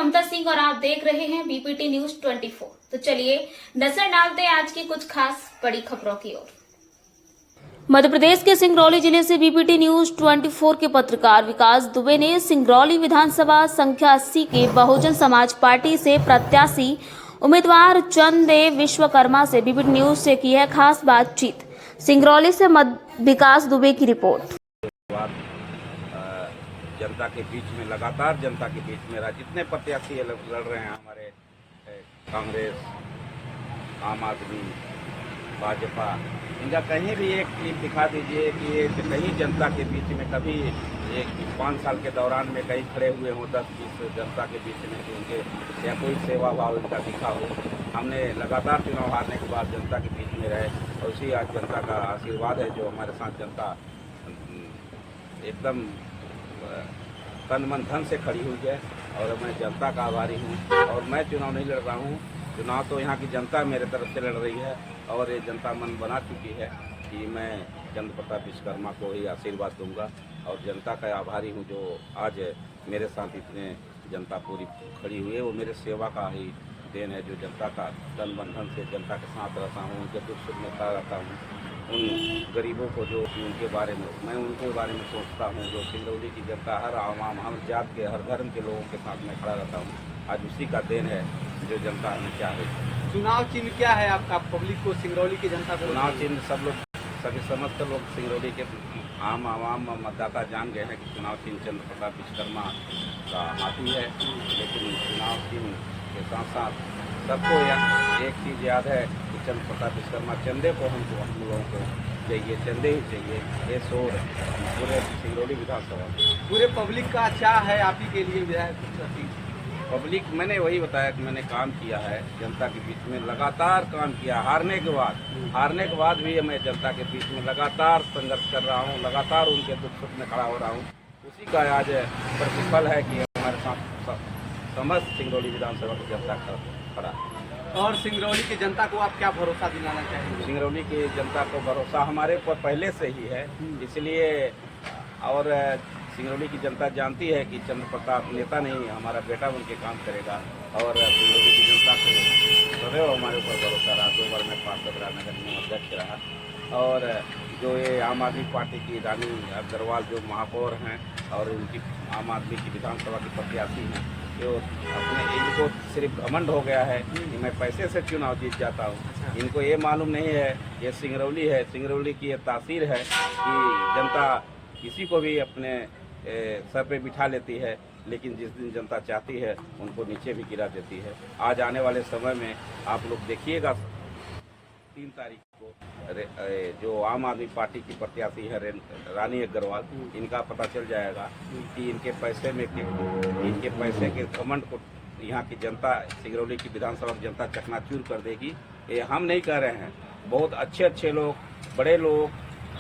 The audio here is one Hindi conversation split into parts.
ममता सिंह और आप देख रहे हैं बीपीटी न्यूज 24। तो चलिए नजर डालते हैं आज की कुछ खास बड़ी खबरों की ओर। मध्य प्रदेश के सिंगरौली जिले से बीपीटी न्यूज 24 के पत्रकार विकास दुबे ने सिंगरौली विधानसभा संख्या 80 के बहुजन समाज पार्टी से प्रत्याशी उम्मीदवार चंदेव विश्वकर्मा से बीपीटी न्यूज से की है खास बातचीत। सिंगरौली से विकास दुबे की रिपोर्ट। जनता के बीच में लगातार जनता के बीच में रहा, जितने प्रत्याशी लड़ रहे हैं हमारे कांग्रेस, आम आदमी, भाजपा, इनका कहीं भी एक क्लिप दिखा दीजिए कि ये कहीं जनता के बीच में कभी एक 5 साल के दौरान में कहीं खड़े हुए हों 10-20 जनता के बीच में कि उनके या कोई सेवा भाव इनका दिखा हो। हमने लगातार चुनाव हारने के बाद जनता के बीच में रहे और उसी आज जनता का आशीर्वाद है जो हमारे साथ जनता एकदम तन मन धन से खड़ी हुई है और मैं जनता का आभारी हूँ। और मैं चुनाव नहीं लड़ रहा हूँ, चुनाव तो यहाँ की जनता मेरे तरफ से लड़ रही है और ये जनता मन बना चुकी है कि मैं चंद्र प्रताप विश्वकर्मा को ही आशीर्वाद दूंगा और जनता का आभारी हूँ जो आज मेरे साथ इतने जनता पूरी खड़ी हुई है। वो मेरे सेवा का ही देन है जो जनता का तन मन धन से जनता के साथ रहता हूँ, उनके दुख सुख में खड़ा रहता हूँ। उन गरीबों को जो उनके बारे में मैं उनके बारे में सोचता हूँ, जो सिंगरौली की जनता हर आवाम हर जात के हर धर्म के लोगों के साथ में खड़ा रहता हूँ। आज उसी का देन है जो जनता हमें चाहे। चुनाव चिन्ह क्या है आपका? पब्लिक को, सिंगरौली की जनता को चुनाव चिन्ह सब लोग सभी समस्त लोग सिंगरौली के आम आवाम मतदाता जान गए हैं कि चुनाव चिन्ह चंद्र प्रताप विश्वकर्मा का हाथी है। लेकिन चुनाव चिन्ह के साथ साथ सबको एक चीज़ याद है कि चंद्र प्रताप विश्वकर्मा चंदे को हम लोगों को चाहिए, चंदे ही चाहिए। ये शोर पूरे सिंगरौली विधानसभा पूरे पब्लिक का क्या है आप ही के लिए विधायक? पब्लिक मैंने वही बताया कि मैंने काम किया है जनता के बीच में, लगातार काम किया। हारने के बाद भी मैं जनता के बीच में लगातार संघर्ष कर रहा हूँ, लगातार उनके दुख सुख में खड़ा हो रहा हूँ। उसी का आज प्रतिफल है कि हमारे साथ समस्त सिंगरौली विधानसभा की जनता खड़ा। और सिंगरौली की जनता को आप क्या भरोसा दिलाना चाहेंगे? सिंगरौली की जनता को भरोसा हमारे ऊपर पहले से ही है, इसलिए और सिंगरौली की जनता जानती है कि चंद्र प्रताप नेता नहीं हमारा बेटा उनके काम करेगा। और सिंगरौली की जनता को सदैव हमारे ऊपर भरोसा रहा। 2 बार मैं पार्षद नगर निगम अध्यक्ष रहा। और जो ये आम आदमी पार्टी की रानी अग्रवाल जो महापौर हैं और उनकी आम आदमी की विधानसभा की प्रत्याशी हैं, जो अपने इनको सिर्फ घमंड हो गया है कि मैं पैसे से चुनाव जीत जाता हूँ। इनको ये मालूम नहीं है ये सिंगरौली है, सिंगरौली की ये तासीर है कि जनता किसी को भी अपने सर पे बिठा लेती है, लेकिन जिस दिन जनता चाहती है उनको नीचे भी गिरा देती है। आज आने वाले समय में आप लोग देखिएगा 3 तारीख को जो आम आदमी पार्टी की प्रत्याशी है रानी अग्रवाल, इनका पता चल जाएगा कि इनके पैसे के घमंड को यहाँ की जनता, सिंगरौली की विधानसभा की जनता चकनाचूर कर देगी। ये हम नहीं कह रहे हैं, बहुत अच्छे लोग, बड़े लोग,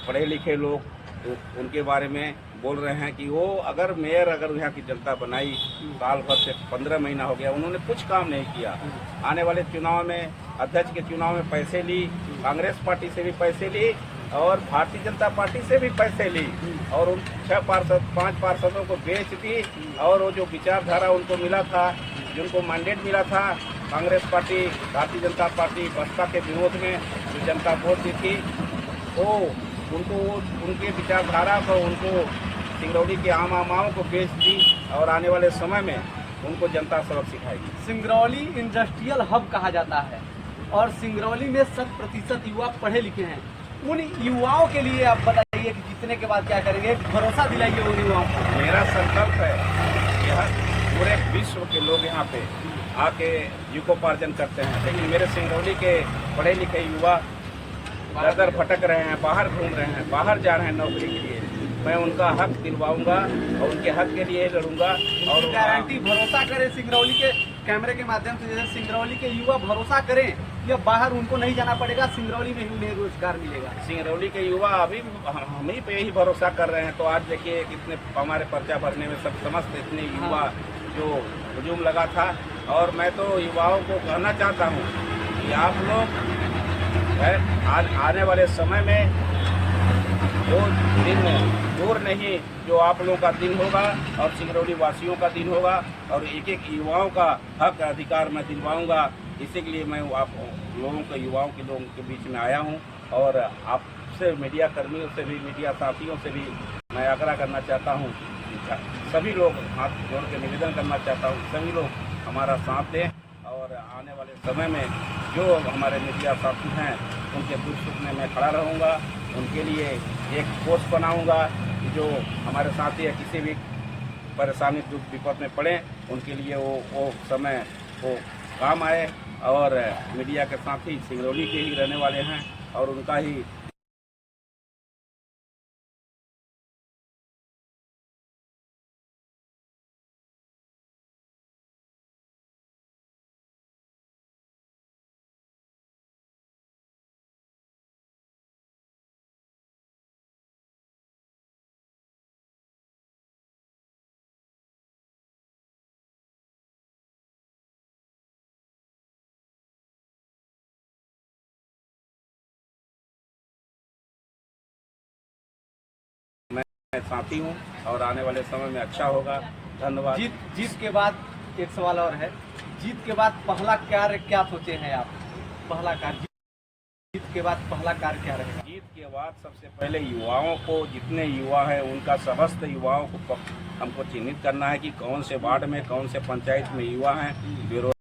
पढ़े लिखे लोग तो उनके बारे में बोल रहे हैं कि वो अगर मेयर अगर यहाँ की जनता बनाई, साल भर से 15 महीना हो गया, उन्होंने कुछ काम नहीं किया। आने वाले चुनाव में, अध्यक्ष के चुनाव में पैसे ली, कांग्रेस पार्टी से भी पैसे ली और भारतीय जनता पार्टी से भी पैसे ली और उन 5 पार्षदों को बेच दी। और वो जो विचारधारा उनको मिला था, जिनको मैंडेट मिला था कांग्रेस पार्टी, भारतीय जनता पार्टी, बसपा के विरोध में जो जनता वोट दी थी, वो उनको उनके विचारधारा को उनको सिंगरौली के आम आमाओं को बेच दी और आने वाले समय में उनको जनता सबक सिखाएगी। सिंगरौली इंडस्ट्रियल हब कहा जाता है और सिंगरौली में 100% युवा पढ़े लिखे हैं। उन युवाओं के लिए आप बताइए कि जीतने के बाद क्या करेंगे, भरोसा दिलाइए उन युवाओं को। मेरा संकल्प है यह पूरे विश्व के लोग यहाँ पे आके जीविकोपार्जन करते हैं, लेकिन मेरे सिंगरौली के पढ़े लिखे युवा दर भटक रहे हैं, बाहर घूम रहे हैं, बाहर जा रहे हैं नौकरी के लिए। मैं उनका हक दिलवाऊंगा और उनके हक के लिए लड़ूंगा। और गारंटी भरोसा करें सिंगरौली के कैमरे के माध्यम से, जैसे सिंगरौली के युवा भरोसा करें या बाहर उनको नहीं जाना पड़ेगा, सिंगरौली में ही उन्हें रोजगार मिलेगा। सिंगरौली के युवा अभी हम ही पे ही भरोसा कर रहे हैं। तो आज देखिए कितने हमारे पर्चा भरने में सब समस्त इतने युवा जो हुजूम लगा था। और मैं तो युवाओं को कहना चाहता हूँ कि आप लोग आने वाले समय में वो दिन दूर नहीं जो आप लोगों का दिन होगा और सिंगरौली वासियों का दिन होगा और एक एक युवाओं का हक अधिकार मैं दिलवाऊंगा। इसी के लिए मैं आप लोगों के युवाओं के लोगों के बीच में आया हूं और आपसे मीडिया कर्मियों से भी मीडिया साथियों से भी मैं आग्रह करना चाहता हूं, सभी लोग हाथ जोड़ के निवेदन करना चाहता हूं, सभी लोग हमारा साथ दें और आने वाले समय में जो हमारे मीडिया साथी हैं उनके दुख सुख में मैं खड़ा रहूँगा। उनके लिए एक कोर्स बनाऊँगा कि जो हमारे साथी है किसी भी परेशानी दुख विपद में पड़े उनके लिए वो समय वो काम आए। और मीडिया के साथी सिंगरौली के ही रहने वाले हैं और उनका ही साथी हूँ और आने वाले समय में अच्छा होगा। धन्यवाद। जीत के बाद एक सवाल और है, जीत के बाद पहला कार्य क्या सोचे हैं आप? पहला कार्य जीत के बाद पहला कार्य क्या रहेगा? जीत के बाद सबसे पहले युवाओं को, जितने युवा हैं उनका समस्त युवाओं को हमको चिन्हित करना है कि कौन से वार्ड में कौन से पंचायत में युवा हैं